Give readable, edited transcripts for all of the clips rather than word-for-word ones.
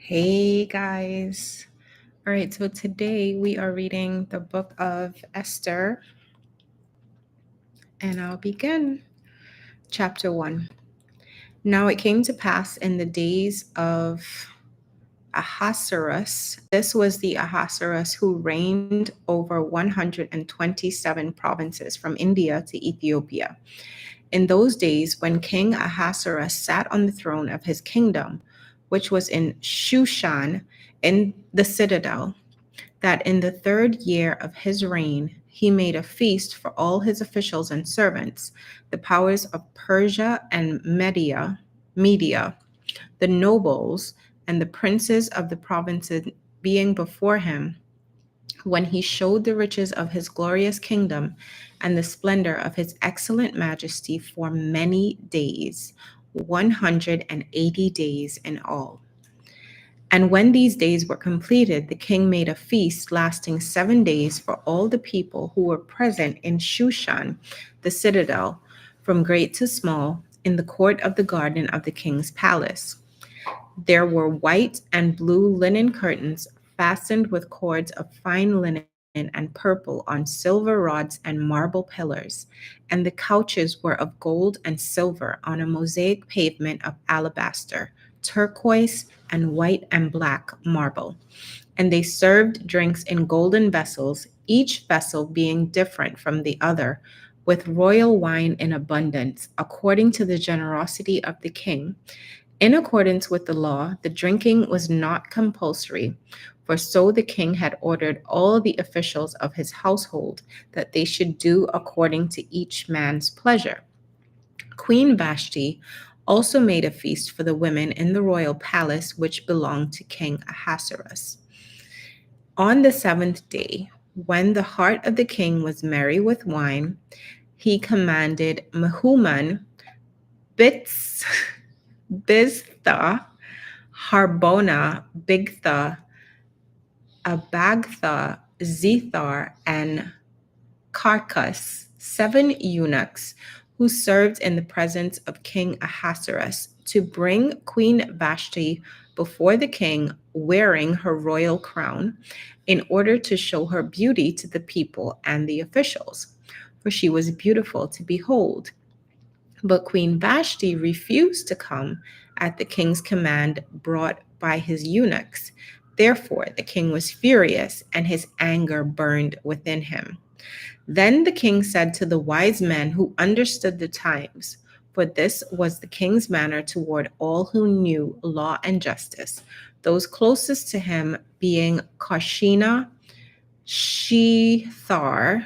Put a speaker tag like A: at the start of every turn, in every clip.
A: Hey guys. All right, so today we are reading the book of Esther, and I'll begin. Chapter 1. Now it came to pass in the days of Ahasuerus. This was the Ahasuerus who reigned over 127 provinces from India to Ethiopia. In those days, when King Ahasuerus sat on the throne of his kingdom, which was in Shushan, in the citadel, that in the 3rd year of his reign he made a feast for all his officials and servants, the powers of Persia and Media, the nobles and the princes of the provinces being before him, when he showed the riches of his glorious kingdom and the splendor of his excellent majesty for many days, 180 days in all. And when these days were completed, the king made a feast lasting 7 days for all the people who were present in Shushan, the citadel, from great to small, in the court of the garden of the king's palace. There were white and blue linen curtains fastened with cords of fine linen and purple on silver rods and marble pillars, and the couches were of gold and silver on a mosaic pavement of alabaster, turquoise, and white and black marble. And they served drinks in golden vessels, each vessel being different from the other, with royal wine in abundance, according to the generosity of the king. In accordance with the law, the drinking was not compulsory, for so the king had ordered all the officials of his household that they should do according to each man's pleasure. Queen Vashti also made a feast for the women in the royal palace which belonged to King Ahasuerus. On the 7th day, when the heart of the king was merry with wine, he commanded Mehuman, Bits, Biztha, Harbona, Bigtha, Abagtha, Zethar, and Carcas, 7 eunuchs who served in the presence of King Ahasuerus, to bring Queen Vashti before the king wearing her royal crown, in order to show her beauty to the people and the officials, for she was beautiful to behold. But Queen Vashti refused to come at the king's command brought by his eunuchs. Therefore, the king was furious, and his anger burned within him. Then the king said to the wise men who understood the times, for this was the king's manner toward all who knew law and justice, those closest to him being Karshina, Shethar,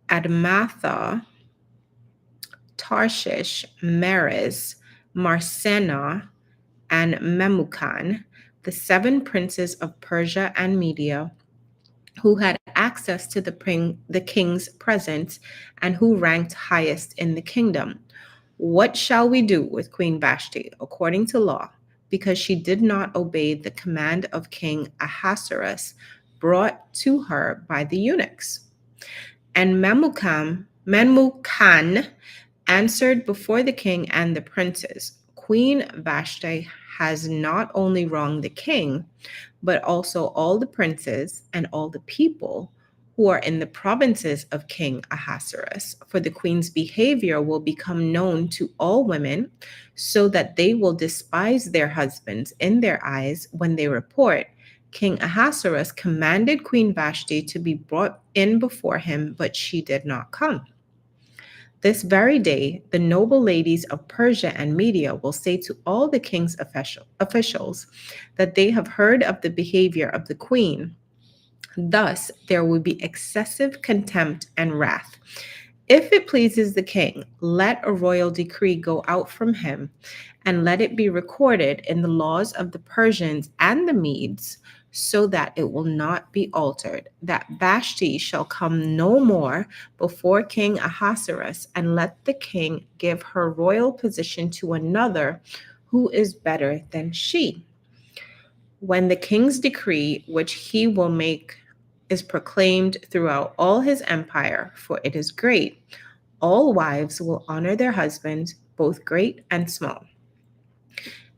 A: Admatha, Tarshish, Meres, Marsena, and Memucan, the 7 princes of Persia and Media, who had access to the king's presence and who ranked highest in the kingdom. What shall we do with Queen Vashti according to law, because she did not obey the command of King Ahasuerus brought to her by the eunuchs? And Memucan answered before the king and the princes, Queen Vashti has not only wronged the king, but also all the princes and all the people who are in the provinces of King Ahasuerus. For the queen's behavior will become known to all women, so that they will despise their husbands in their eyes when they report, King Ahasuerus commanded Queen Vashti to be brought in before him, but she did not come. This very day, the noble ladies of Persia and Media will say to all the king's officials that they have heard of the behavior of the queen. Thus, there will be excessive contempt and wrath. If it pleases the king, let a royal decree go out from him, and let it be recorded in the laws of the Persians and the Medes, so that it will not be altered, that Vashti shall come no more before King Ahasuerus, and let the king give her royal position to another who is better than she. When the king's decree, which he will make, is proclaimed throughout all his empire, for it is great, all wives will honor their husbands, both great and small.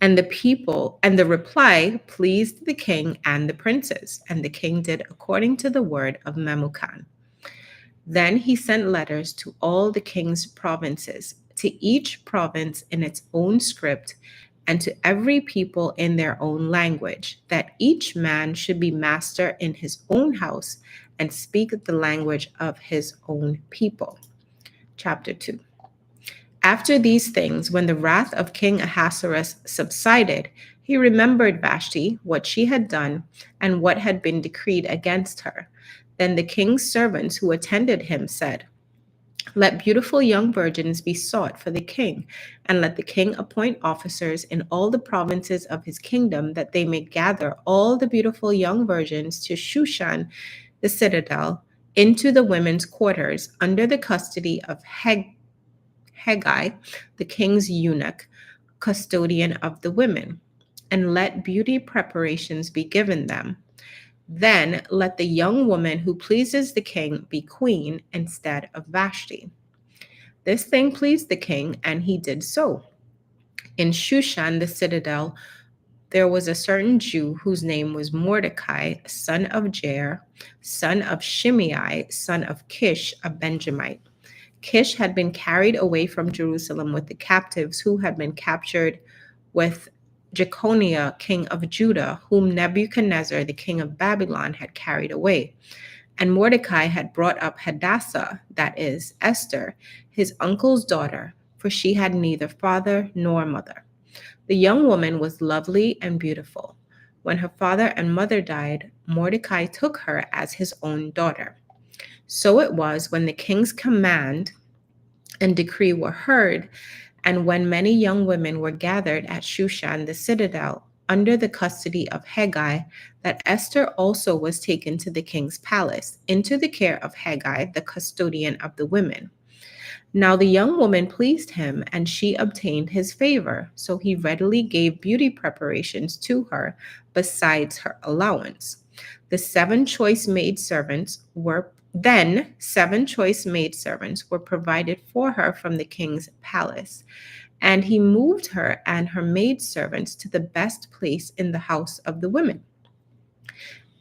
A: And the reply pleased the king and the princes, and the king did according to the word of Memucan. Then he sent letters to all the king's provinces, to each province in its own script, and to every people in their own language, that each man should be master in his own house and speak the language of his own people. Chapter 2. After these things, when the wrath of King Ahasuerus subsided, he remembered Vashti, what she had done, and what had been decreed against her. Then the king's servants who attended him said, "Let beautiful young virgins be sought for the king, and let the king appoint officers in all the provinces of his kingdom, that they may gather all the beautiful young virgins to Shushan, the citadel, into the women's quarters, under the custody of Haggai, the king's eunuch, custodian of the women, and let beauty preparations be given them. Then let the young woman who pleases the king be queen instead of Vashti." This thing pleased the king, and he did so. In Shushan, the citadel, there was a certain Jew whose name was Mordecai, son of Jair, son of Shimei, son of Kish, a Benjamite. Kish had been carried away from Jerusalem with the captives who had been captured with Jeconiah, king of Judah, whom Nebuchadnezzar, the king of Babylon, had carried away. And Mordecai had brought up Hadassah, that is, Esther, his uncle's daughter, for she had neither father nor mother. The young woman was lovely and beautiful. When her father and mother died, Mordecai took her as his own daughter. So it was when the king's command and decree were heard, and when many young women were gathered at Shushan the citadel under the custody of Haggai, that Esther also was taken to the king's palace, into the care of Haggai, the custodian of the women. Now the young woman pleased him, and she obtained his favor, so he readily gave beauty preparations to her, besides her allowance. The seven choice maidservants were provided for her from the king's palace, and he moved her and her maidservants to the best place in the house of the women.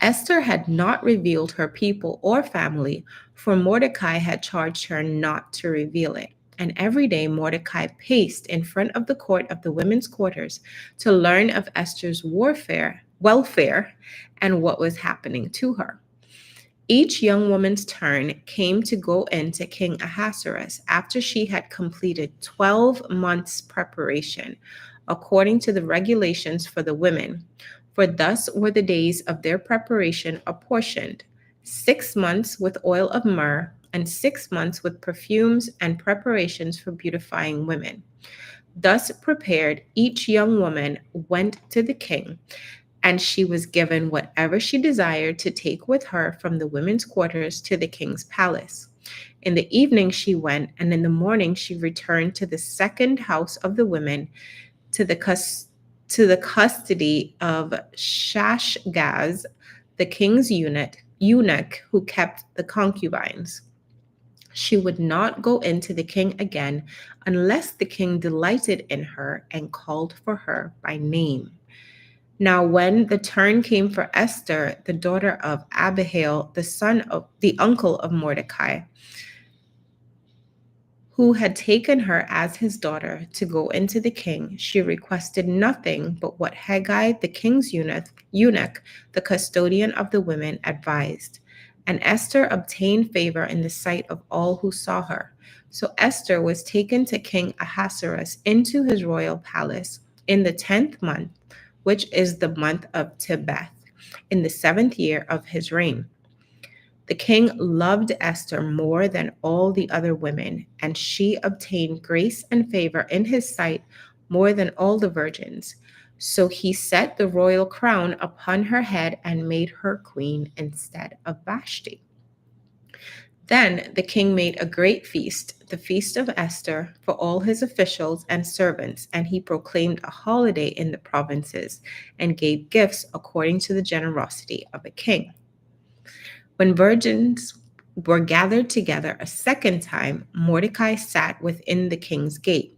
A: Esther had not revealed her people or family, for Mordecai had charged her not to reveal it. And every day Mordecai paced in front of the court of the women's quarters to learn of Esther's welfare, and what was happening to her. Each young woman's turn came to go in to King Ahasuerus after she had completed 12 months' preparation, according to the regulations for the women. For thus were the days of their preparation apportioned: 6 months with oil of myrrh, and 6 months with perfumes and preparations for beautifying women. Thus prepared, each young woman went to the king, and she was given whatever she desired to take with her from the women's quarters to the king's palace. In the evening she went, and in the morning she returned to the second house of the women, to the custody of Shashgaz, the king's eunuch who kept the concubines. She would not go in to the king again unless the king delighted in her and called for her by name. Now, when the turn came for Esther, the daughter of Abihail, the uncle of Mordecai, who had taken her as his daughter to go into the king, she requested nothing but what Haggai, the king's eunuch, the custodian of the women, advised. And Esther obtained favor in the sight of all who saw her. So Esther was taken to King Ahasuerus into his royal palace in the 10th month, which is the month of Tebeth, in the 7th year of his reign. The king loved Esther more than all the other women, and she obtained grace and favor in his sight more than all the virgins. So he set the royal crown upon her head and made her queen instead of Vashti. Then the king made a great feast, the feast of Esther, for all his officials and servants, and he proclaimed a holiday in the provinces and gave gifts according to the generosity of a king. When virgins were gathered together a second time, Mordecai sat within the king's gate.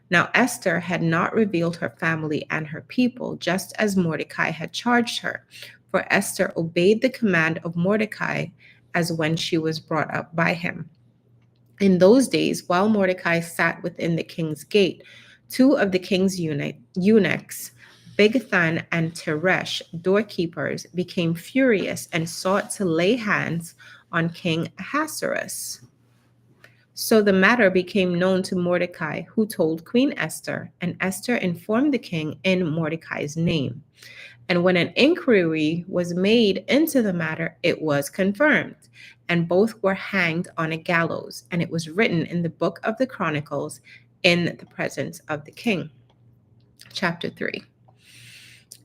A: Now Esther had not revealed her family and her people, just as Mordecai had charged her, for Esther obeyed the command of Mordecai as when she was brought up by him. In those days, while Mordecai sat within the king's gate, two of the king's eunuchs, Bigthan and Teresh, doorkeepers, became furious and sought to lay hands on King Ahasuerus. So the matter became known to Mordecai, who told Queen Esther, and Esther informed the king in Mordecai's name. And when an inquiry was made into the matter, it was confirmed, and both were hanged on a gallows, and it was written in the book of the Chronicles in the presence of the king. Chapter 3.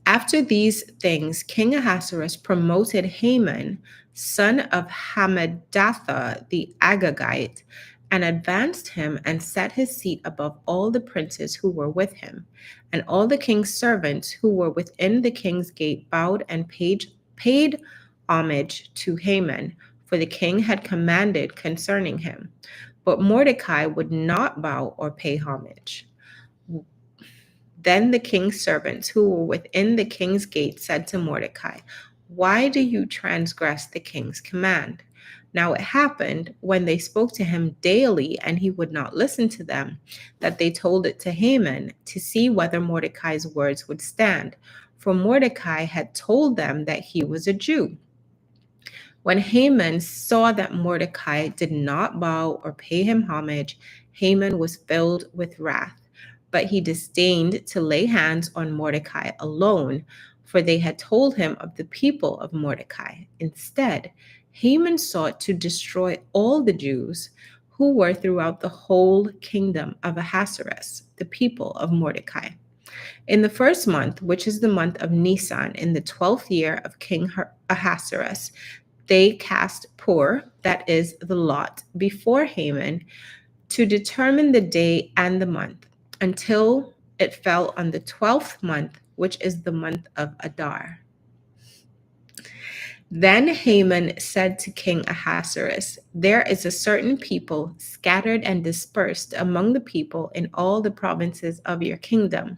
A: After these things, King Ahasuerus promoted Haman, son of Hammedatha the Agagite, and advanced him and set his seat above all the princes who were with him. And all the king's servants who were within the king's gate bowed and paid homage to Haman, for the king had commanded concerning him. But Mordecai would not bow or pay homage. Then the king's servants who were within the king's gate said to Mordecai, "Why do you transgress the king's command?" Now it happened, when they spoke to him daily and he would not listen to them, that they told it to Haman to see whether Mordecai's words would stand. For Mordecai had told them that he was a Jew. When Haman saw that Mordecai did not bow or pay him homage, Haman was filled with wrath. But he disdained to lay hands on Mordecai alone, for they had told him of the people of Mordecai. Instead, Haman sought to destroy all the Jews who were throughout the whole kingdom of Ahasuerus, the people of Mordecai. In the first month, which is the month of Nisan, in the 12th year of King Ahasuerus, they cast pur, that is the lot, before Haman to determine the day and the month, until it fell on the 12th month, which is the month of Adar. Then Haman said to King Ahasuerus, "There is a certain people scattered and dispersed among the people in all the provinces of your kingdom.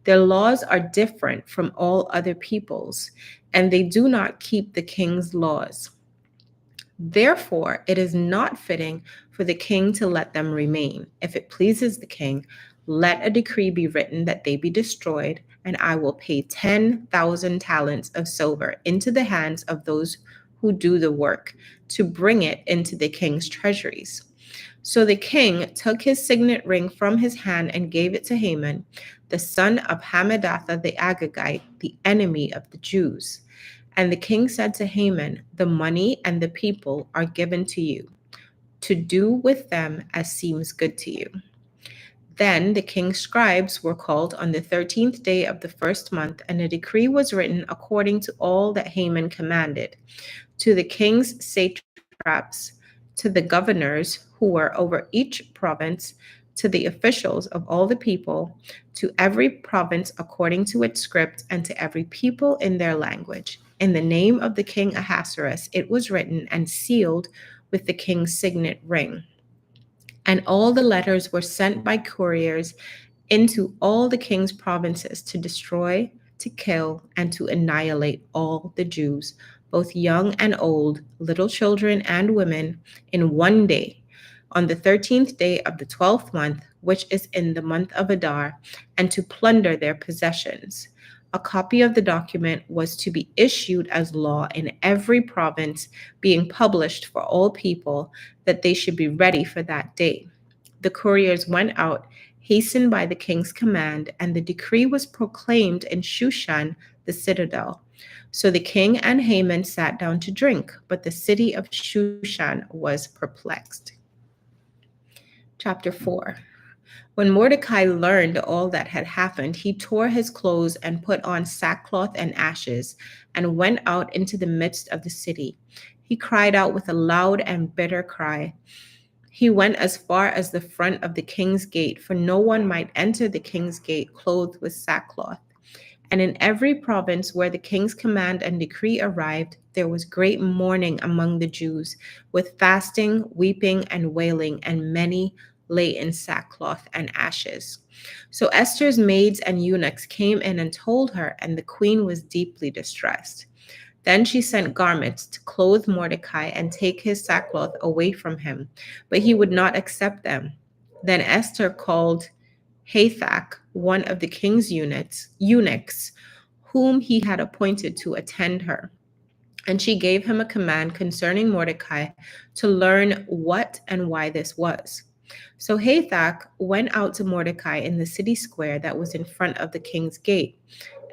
A: Their laws are different from all other peoples, and they do not keep the king's laws. Therefore, it is not fitting for the king to let them remain. If it pleases the king, let a decree be written that they be destroyed, and I will pay 10,000 talents of silver into the hands of those who do the work, to bring it into the king's treasuries." So the king took his signet ring from his hand and gave it to Haman, the son of Hammedatha the Agagite, the enemy of the Jews. And the king said to Haman, "The money and the people are given to you, to do with them as seems good to you." Then the king's scribes were called on the 13th day of the first month, and a decree was written according to all that Haman commanded. To the king's satraps, to the governors who were over each province, to the officials of all the people, to every province according to its script, and to every people in their language. In the name of the king Ahasuerus, it was written and sealed with the king's signet ring. And all the letters were sent by couriers into all the king's provinces to destroy, to kill, and to annihilate all the Jews, both young and old, little children and women, in one day, on the 13th day of the 12th month, which is in the month of Adar, and to plunder their possessions. A copy of the document was to be issued as law in every province, being published for all people, that they should be ready for that day. The couriers went out, hastened by the king's command, and the decree was proclaimed in Shushan, the citadel. So the king and Haman sat down to drink, but the city of Shushan was perplexed. Chapter 4. When Mordecai learned all that had happened, he tore his clothes and put on sackcloth and ashes, and went out into the midst of the city. He cried out with a loud and bitter cry. He went as far as the front of the king's gate, for no one might enter the king's gate clothed with sackcloth. And in every province where the king's command and decree arrived, there was great mourning among the Jews, with fasting, weeping, and wailing, and many lay in sackcloth and ashes. So Esther's maids and eunuchs came in and told her, and the queen was deeply distressed. Then she sent garments to clothe Mordecai and take his sackcloth away from him, but he would not accept them. Then Esther called Hathach, one of the king's eunuchs, whom he had appointed to attend her. And she gave him a command concerning Mordecai to learn what and why this was. So Hathach went out to Mordecai in the city square that was in front of the king's gate.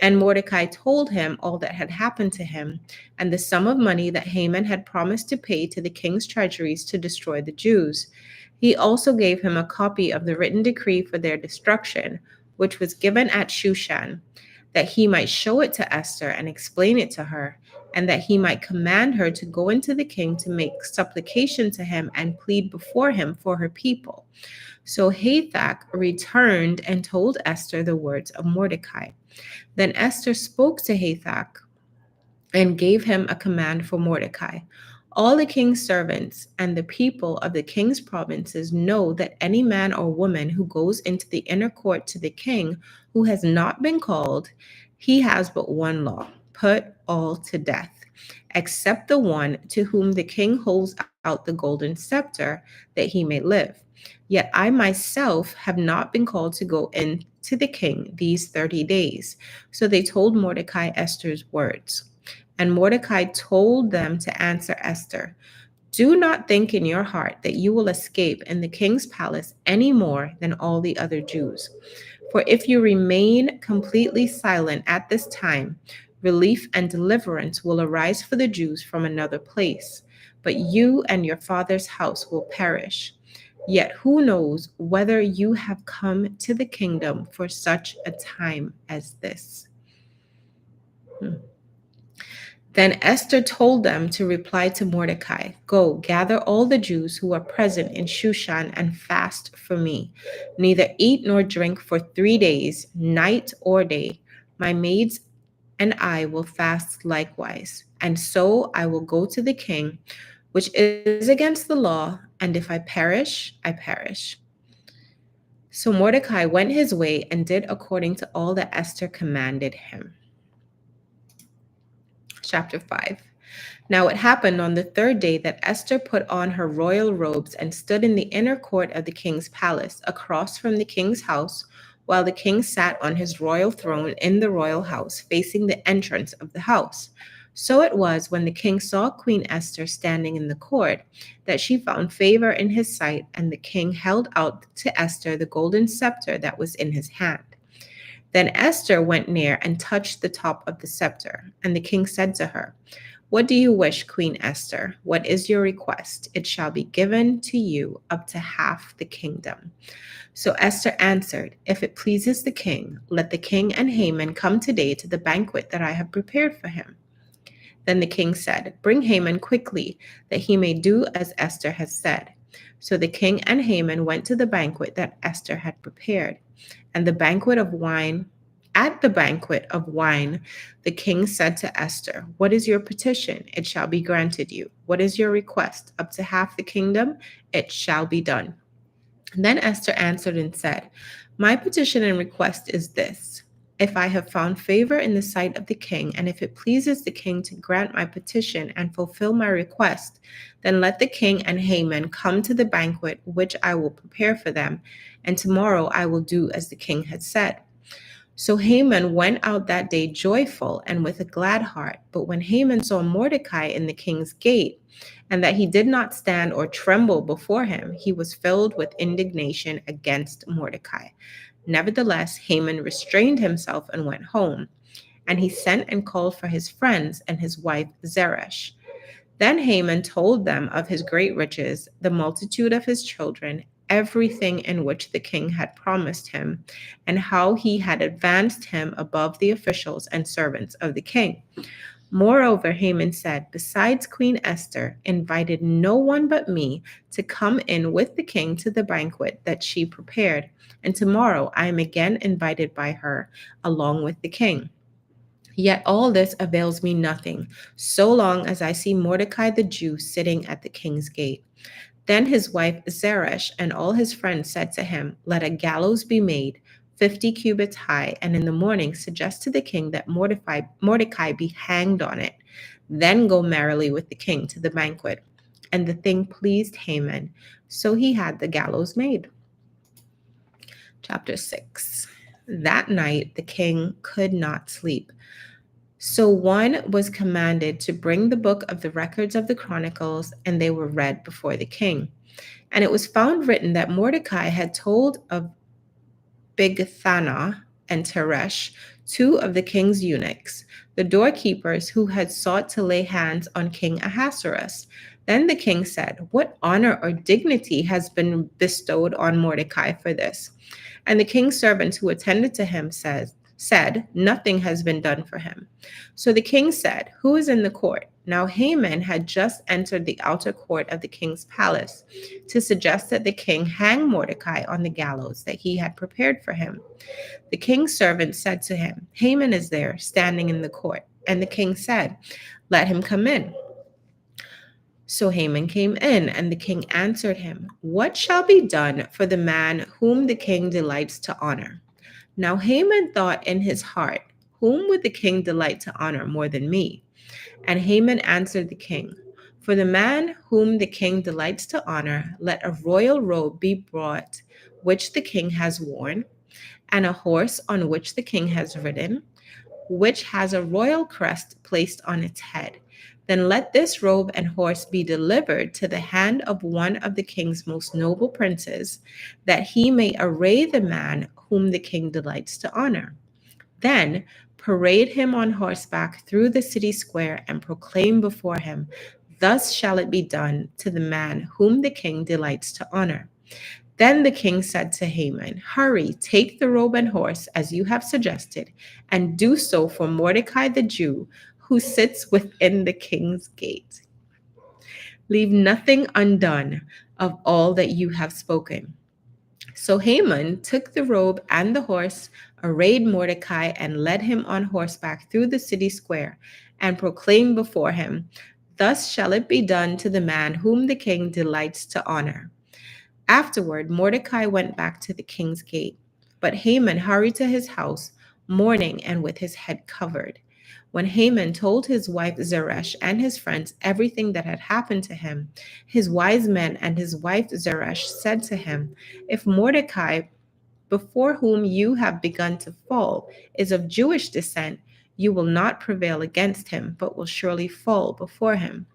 A: And Mordecai told him all that had happened to him and the sum of money that Haman had promised to pay to the king's treasuries to destroy the Jews. He also gave him a copy of the written decree for their destruction, which was given at Shushan, that he might show it to Esther and explain it to her, and that he might command her to go into the king to make supplication to him and plead before him for her people. So Hathach returned and told Esther the words of Mordecai. Then Esther spoke to Hathach and gave him a command for Mordecai. All the king's servants and the people of the king's provinces know that any man or woman who goes into the inner court to the king who has not been called, he has but one law: put all to death, except the one to whom the king holds out the golden scepter that he may live. Yet I myself have not been called to go in to the king these 30 days. So they told Mordecai Esther's words. And Mordecai told them to answer Esther, "Do not think in your heart that you will escape in the king's palace any more than all the other Jews. For if you remain completely silent at this time, relief and deliverance will arise for the Jews from another place, but you and your father's house will perish. Yet who knows whether you have come to the kingdom for such a time as this?" Then Esther told them to reply to Mordecai, "Go, gather all the Jews who are present in Shushan and fast for me. Neither eat nor drink for 3 days, night or day. My maids and I will fast likewise. And so I will go to the king, which is against the law, and if I perish, I perish." So Mordecai went his way and did according to all that Esther commanded him. Chapter 5. Now it happened on the 3rd day that Esther put on her royal robes and stood in the inner court of the king's palace, across from the king's house, while the king sat on his royal throne in the royal house, facing the entrance of the house. So it was, when the king saw Queen Esther standing in the court, that she found favor in his sight, and the king held out to Esther the golden scepter that was in his hand. Then Esther went near and touched the top of the scepter, and the king said to her, "What do you wish, Queen Esther? What is your request? It shall be given to you up to half the kingdom." So Esther answered, "If it pleases the king, let the king and Haman come today to the banquet that I have prepared for him." Then the king said, "Bring Haman quickly, that he may do as Esther has said." So the king and Haman went to the banquet that Esther had prepared. And at the banquet of wine, the king said to Esther, "What is your petition? It shall be granted you. What is your request? Up to half the kingdom? It shall be done." Then Esther answered and said, "My petition and request is this: if I have found favor in the sight of the king, and if it pleases the king to grant my petition and fulfill my request, then let the king and Haman come to the banquet which I will prepare for them, and tomorrow I will do as the king had said." So Haman went out that day joyful and with a glad heart. But when Haman saw Mordecai in the king's gate, and that he did not stand or tremble before him, he was filled with indignation against Mordecai. Nevertheless, Haman restrained himself and went home. And he sent and called for his friends and his wife Zeresh. Then Haman told them of his great riches, the multitude of his children, everything in which the king had promised him, and how he had advanced him above the officials and servants of the king. Moreover, Haman said, "Besides Queen Esther invited no one but me to come in with the king to the banquet that she prepared, and tomorrow I am again invited by her along with the king. Yet all this avails me nothing, so long as I see Mordecai the Jew sitting at the king's gate." Then his wife Zeresh and all his friends said to him, "Let a gallows be made, 50 cubits high, and in the morning suggest to the king that Mordecai be hanged on it. Then go merrily with the king to the banquet." And the thing pleased Haman, so he had the gallows made. Chapter 6. That night the king could not sleep. So one was commanded to bring the book of the records of the Chronicles, and they were read before the king. And it was found written that Mordecai had told of Bigthana and Teresh, two of the king's eunuchs, the doorkeepers who had sought to lay hands on King Ahasuerus. Then the king said, "What honor or dignity has been bestowed on Mordecai for this?" And the king's servants who attended to him said, "Nothing has been done for him." So the king said, "Who is in the court?" Now Haman had just entered the outer court of the king's palace to suggest that the king hang Mordecai on the gallows that he had prepared for him. The king's servant said to him, "Haman is there, standing in the court." And the king said, "Let him come in." So Haman came in, and the king answered him, "What shall be done for the man whom the king delights to honor?" Now Haman thought in his heart, "Whom would the king delight to honor more than me?" And Haman answered the king, "For the man whom the king delights to honor, let a royal robe be brought, which the king has worn, and a horse on which the king has ridden, which has a royal crest placed on its head. Then let this robe and horse be delivered to the hand of one of the king's most noble princes, that he may array the man whom the king delights to honor. Then parade him on horseback through the city square and proclaim before him, 'Thus shall it be done to the man whom the king delights to honor.'" Then the king said to Haman, "Hurry, take the robe and horse as you have suggested, and do so for Mordecai the Jew, who sits within the king's gate. Leave nothing undone of all that you have spoken." So Haman took the robe and the horse, arrayed Mordecai, and led him on horseback through the city square, and proclaimed before him, "Thus shall it be done to the man whom the king delights to honor." Afterward, Mordecai went back to the king's gate, but Haman hurried to his house, mourning and with his head covered. When Haman told his wife Zeresh and his friends everything that had happened to him, his wise men and his wife Zeresh said to him, "If Mordecai, before whom you have begun to fall, is of Jewish descent, you will not prevail against him, but will surely fall before him."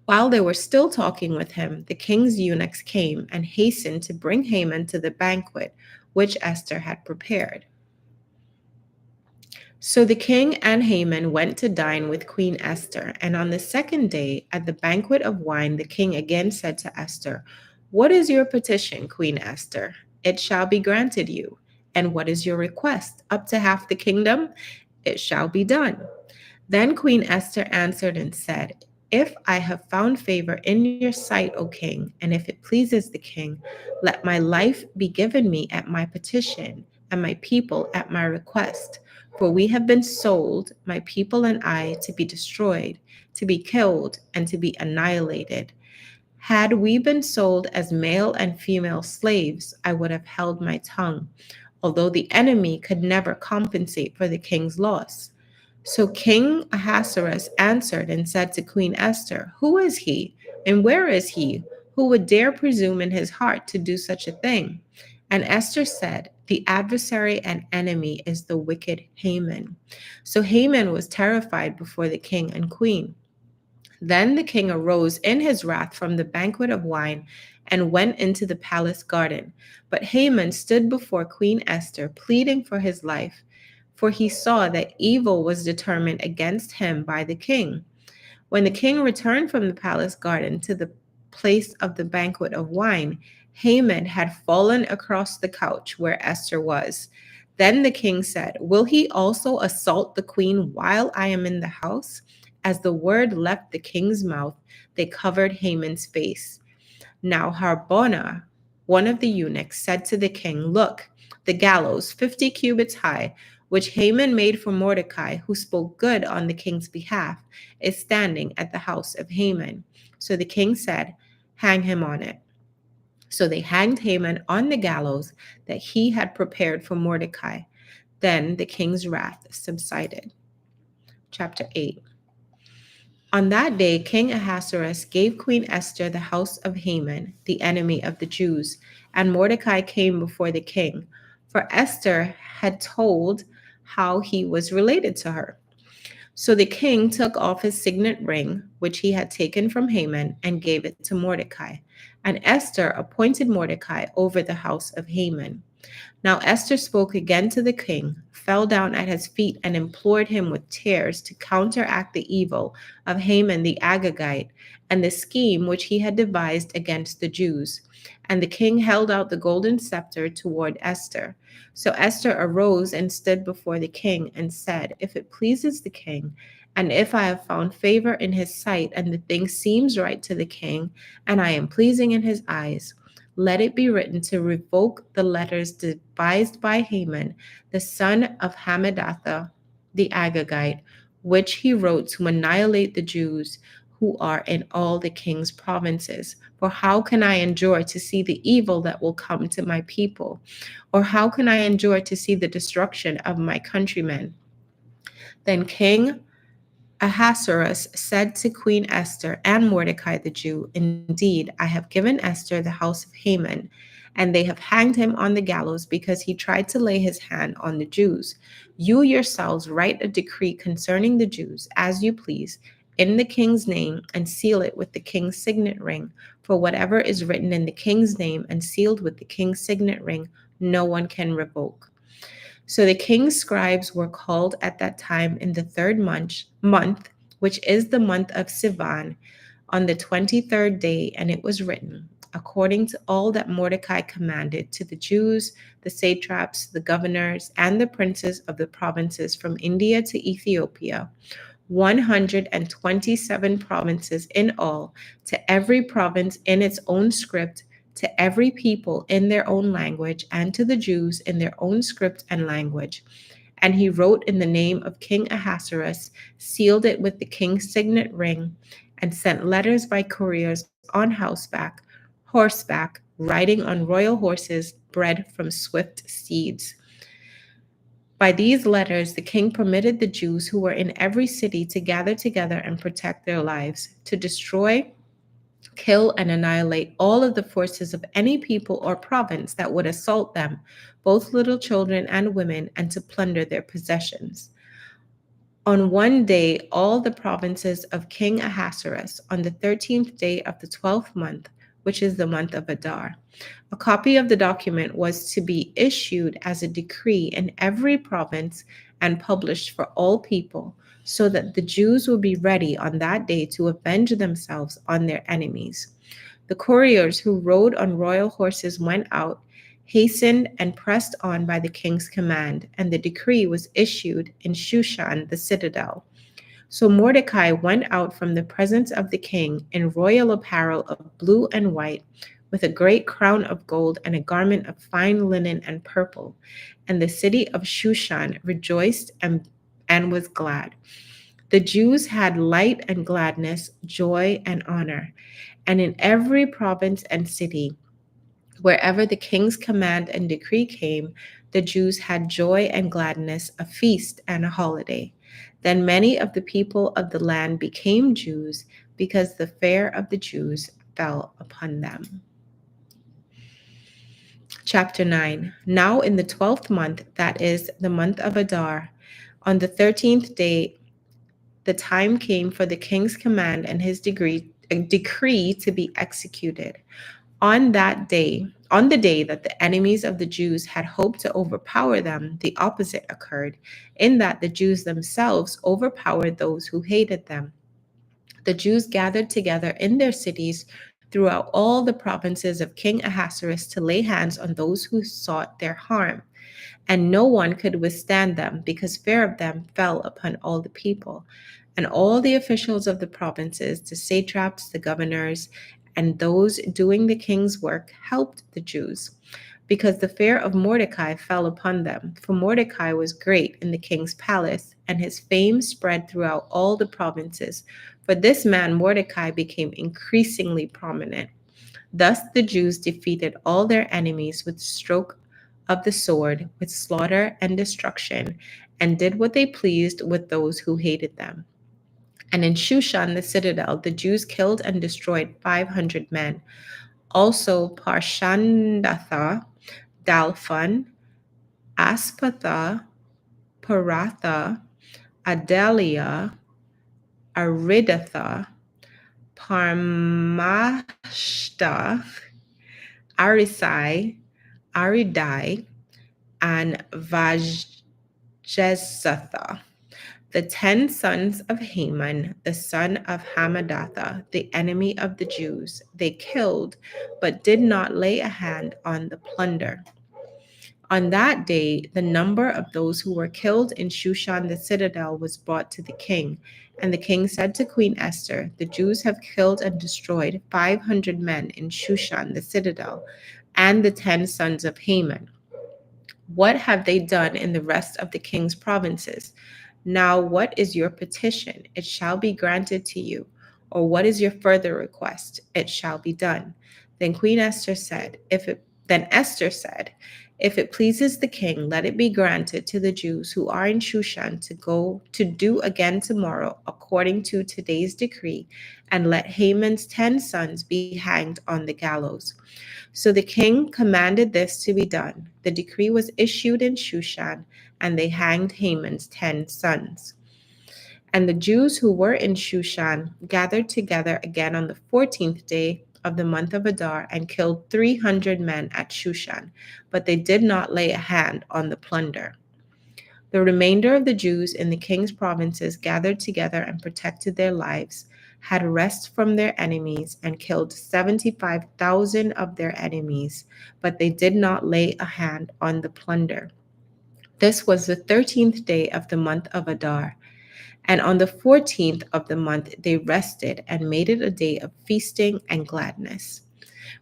A: While they were still talking with him, the king's eunuchs came and hastened to bring Haman to the banquet which Esther had prepared. So the king and Haman went to dine with Queen Esther, and on the second day, at the banquet of wine, the king again said to Esther, "What is your petition, Queen Esther? It shall be granted you. And what is your request? Up to half the kingdom? It shall be done." Then Queen Esther answered and said, "If I have found favor in your sight, O king, and if it pleases the king, let my life be given me at my petition, and my people at my request. For we have been sold, my people and I, to be destroyed, to be killed, and to be annihilated. Had we been sold as male and female slaves, I would have held my tongue, although the enemy could never compensate for the king's loss." So King Ahasuerus answered and said to Queen Esther, "Who is he, and where is he, who would dare presume in his heart to do such a thing?" And Esther said, "The adversary and enemy is the wicked Haman." So Haman was terrified before the king and queen. Then the king arose in his wrath from the banquet of wine and went into the palace garden. But Haman stood before Queen Esther, pleading for his life, for he saw that evil was determined against him by the king. When the king returned from the palace garden to the place of the banquet of wine, Haman had fallen across the couch where Esther was. Then the king said, "Will he also assault the queen while I am in the house?" As the word left the king's mouth, they covered Haman's face. Now Harbona, one of the eunuchs, said to the king, "Look, the gallows, 50 cubits high, which Haman made for Mordecai, who spoke good on the king's behalf, is standing at the house of Haman." So the king said, hang him on it. So they hanged Haman on the gallows that he had prepared for Mordecai. Then the king's wrath subsided. Chapter 8. On that day, King Ahasuerus gave Queen Esther the house of Haman, the enemy of the Jews, and Mordecai came before the king, for Esther had told how he was related to her. So the king took off his signet ring, which he had taken from Haman, and gave it to Mordecai. And Esther appointed Mordecai over the house of Haman. Now Esther spoke again to the king, fell down at his feet, and implored him with tears to counteract the evil of Haman the Agagite and the scheme which he had devised against the Jews. And the king held out the golden scepter toward Esther. So Esther arose and stood before the king and said, "If it pleases the king, and if I have found favor in his sight, and the thing seems right to the king, and I am pleasing in his eyes, let it be written to revoke the letters devised by Haman, the son of Hammedatha the Agagite, which he wrote to annihilate the Jews who are in all the king's provinces. For how can I endure to see the evil that will come to my people? Or how can I endure to see the destruction of my countrymen?" Then King Ahasuerus said to Queen Esther and Mordecai the Jew, "Indeed, I have given Esther the house of Haman, and they have hanged him on the gallows because he tried to lay his hand on the Jews. You yourselves write a decree concerning the Jews, as you please, in the king's name, and seal it with the king's signet ring. For whatever is written in the king's name and sealed with the king's signet ring, no one can revoke." So the king's scribes were called at that time in the third month, which is the month of Sivan, on the 23rd day, and it was written, according to all that Mordecai commanded, to the Jews, the satraps, the governors, and the princes of the provinces from India to Ethiopia, 127 provinces in all, to every province in its own script, to every people in their own language, and to the Jews in their own script and language. And he wrote in the name of King Ahasuerus, sealed it with the king's signet ring, and sent letters by couriers on horseback, riding on royal horses, bred from swift steeds. By these letters, the king permitted the Jews who were in every city to gather together and protect their lives, to destroy, kill, and annihilate all of the forces of any people or province that would assault them, both little children and women, and to plunder their possessions. On one day, all the provinces of King Ahasuerus, on the 13th day of the 12th month, which is the month of Adar. A copy of the document was to be issued as a decree in every province and published for all people, so that the Jews would be ready on that day to avenge themselves on their enemies. The couriers who rode on royal horses went out, hastened, and pressed on by the king's command, and the decree was issued in Shushan the citadel. So Mordecai went out from the presence of the king in royal apparel of blue and white, with a great crown of gold and a garment of fine linen and purple. And the city of Shushan rejoiced and was glad. The Jews had light and gladness, joy and honor. And in every province and city, wherever the king's command and decree came, the Jews had joy and gladness, a feast and a holiday. Then many of the people of the land became Jews, because the fear of the Jews fell upon them. Chapter 9. Now in the 12th month, that is the month of Adar, on the 13th day, the time came for the king's command and his decree to be executed. On the day that the enemies of the Jews had hoped to overpower them, the opposite occurred, in that the Jews themselves overpowered those who hated them. The Jews gathered together in their cities throughout all the provinces of King Ahasuerus to lay hands on those who sought their harm. And no one could withstand them, because fear of them fell upon all the people. And all the officials of the provinces, the satraps, the governors, and those doing the king's work helped the Jews, because the fear of Mordecai fell upon them. For Mordecai was great in the king's palace, and his fame spread throughout all the provinces. For this man Mordecai became increasingly prominent. Thus the Jews defeated all their enemies with stroke of the sword, with slaughter and destruction, and did what they pleased with those who hated them. And in Shushan the citadel, the Jews killed and destroyed 500 men. Also Parshandatha, Dalphon, Aspatha, Paratha, Adalia, Aridatha, Parmashta, Arisai, Aridai, and Vajezatha, the 10 sons of Haman, the son of Hamadatha, the enemy of the Jews. They killed, but did not lay a hand on the plunder. On that day, the number of those who were killed in Shushan the citadel was brought to the king. And the king said to Queen Esther, "The Jews have killed and destroyed 500 men in Shushan the citadel, and the 10 sons of Haman. What have they done in the rest of the king's provinces? Now, what is your petition? It shall be granted to you. Or what is your further request? It shall be done." Then Esther said, "If it pleases the king, let it be granted to the Jews who are in Shushan to go to do again tomorrow according to today's decree, and let Haman's 10 sons be hanged on the gallows." So the king commanded this to be done. The decree was issued in Shushan, and they hanged Haman's 10 sons. And the Jews who were in Shushan gathered together again on the 14th day of the month of Adar and killed 300 men at Shushan, but they did not lay a hand on the plunder. The remainder of the Jews in the king's provinces gathered together and protected their lives, had rest from their enemies, and killed 75,000 of their enemies, but they did not lay a hand on the plunder. This was the 13th day of the month of Adar. And on the 14th of the month they rested and made it a day of feasting and gladness.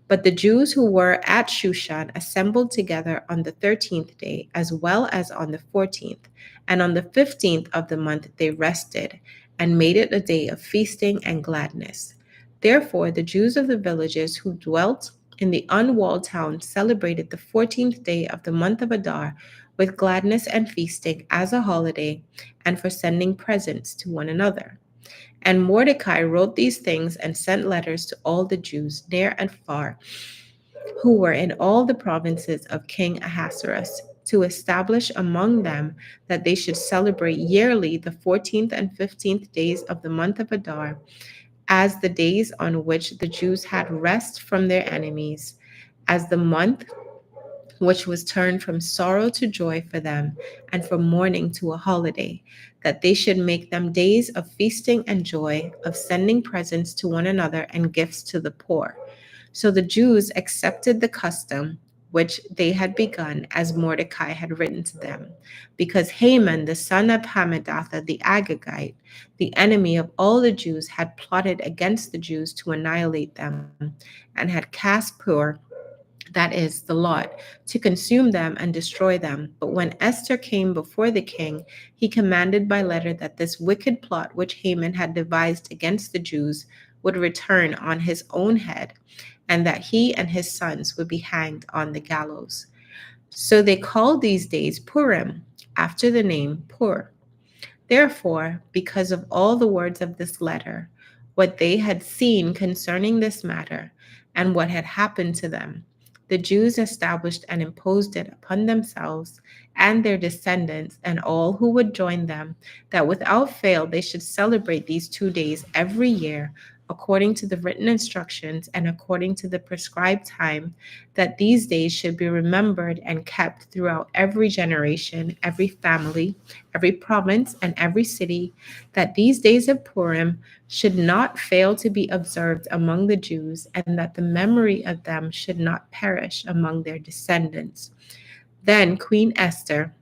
A: But the Jews who were at Shushan assembled together on the 13th day, as well as on the 14th. And on the 15th of the month they rested and made it a day of feasting and gladness. Therefore the Jews of the villages who dwelt in the unwalled town celebrated the 14th day of the month of Adar with gladness and feasting as a holiday, and for sending presents to one another. And Mordecai wrote these things and sent letters to all the Jews, near and far, who were in all the provinces of King Ahasuerus, to establish among them that they should celebrate yearly the 14th and 15th days of the month of Adar, as the days on which the Jews had rest from their enemies, as the month which was turned from sorrow to joy for them, and from mourning to a holiday, that they should make them days of feasting and joy, of sending presents to one another and gifts to the poor. So the Jews accepted the custom which they had begun, as Mordecai had written to them, because Haman, the son of Hammedatha the Agagite, the enemy of all the Jews, had plotted against the Jews to annihilate them, and had cast Pur, that is, the lot, to consume them and destroy them. But when Esther came before the king, he commanded by letter that this wicked plot which Haman had devised against the Jews would return on his own head, and that he and his sons would be hanged on the gallows. So they called these days Purim, after the name Pur. Therefore, because of all the words of this letter, what they had seen concerning this matter, and what had happened to them, the Jews established and imposed it upon themselves and their descendants and all who would join them, that without fail they should celebrate these 2 days every year, according to the written instructions and according to the prescribed time, that these days should be remembered and kept throughout every generation, every family, every province, and every city, that these days of Purim should not fail to be observed among the Jews, and that the memory of them should not perish among their descendants. Then Queen Esther,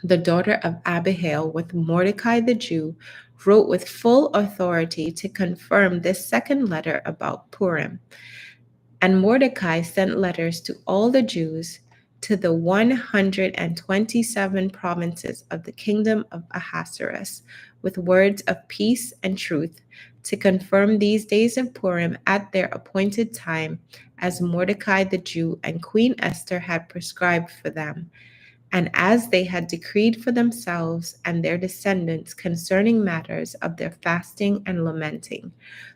A: the daughter of Abihail, with Mordecai the Jew, wrote with full authority to confirm this second letter about Purim. And Mordecai sent letters to all the Jews to the 127 provinces of the kingdom of Ahasuerus, with words of peace and truth, to confirm these days of Purim at their appointed time, as Mordecai the Jew and Queen Esther had prescribed for them, and as they had decreed for themselves and their descendants concerning matters of their fasting and lamenting.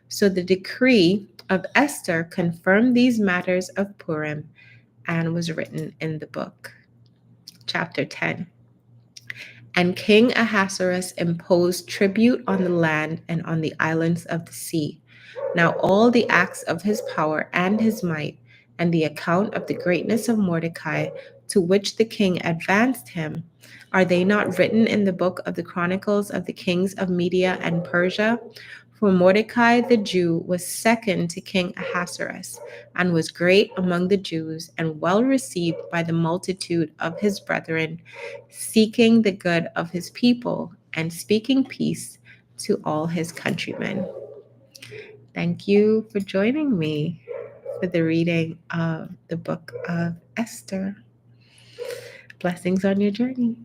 A: So the decree of Esther confirmed these matters of Purim and was written in the book. Chapter 10. And King Ahasuerus imposed tribute on the land and on the islands of the sea. Now all the acts of his power and his might, and the account of the greatness of Mordecai, to which the king advanced him, are they not written in the book of the chronicles of the kings of Media and Persia? For Mordecai the Jew was second to King Ahasuerus, and was great among the Jews, and well received by the multitude of his brethren, seeking the good of his people, and speaking peace to all his countrymen. Thank you for joining me for the reading of the book of Esther. Blessings on your journey.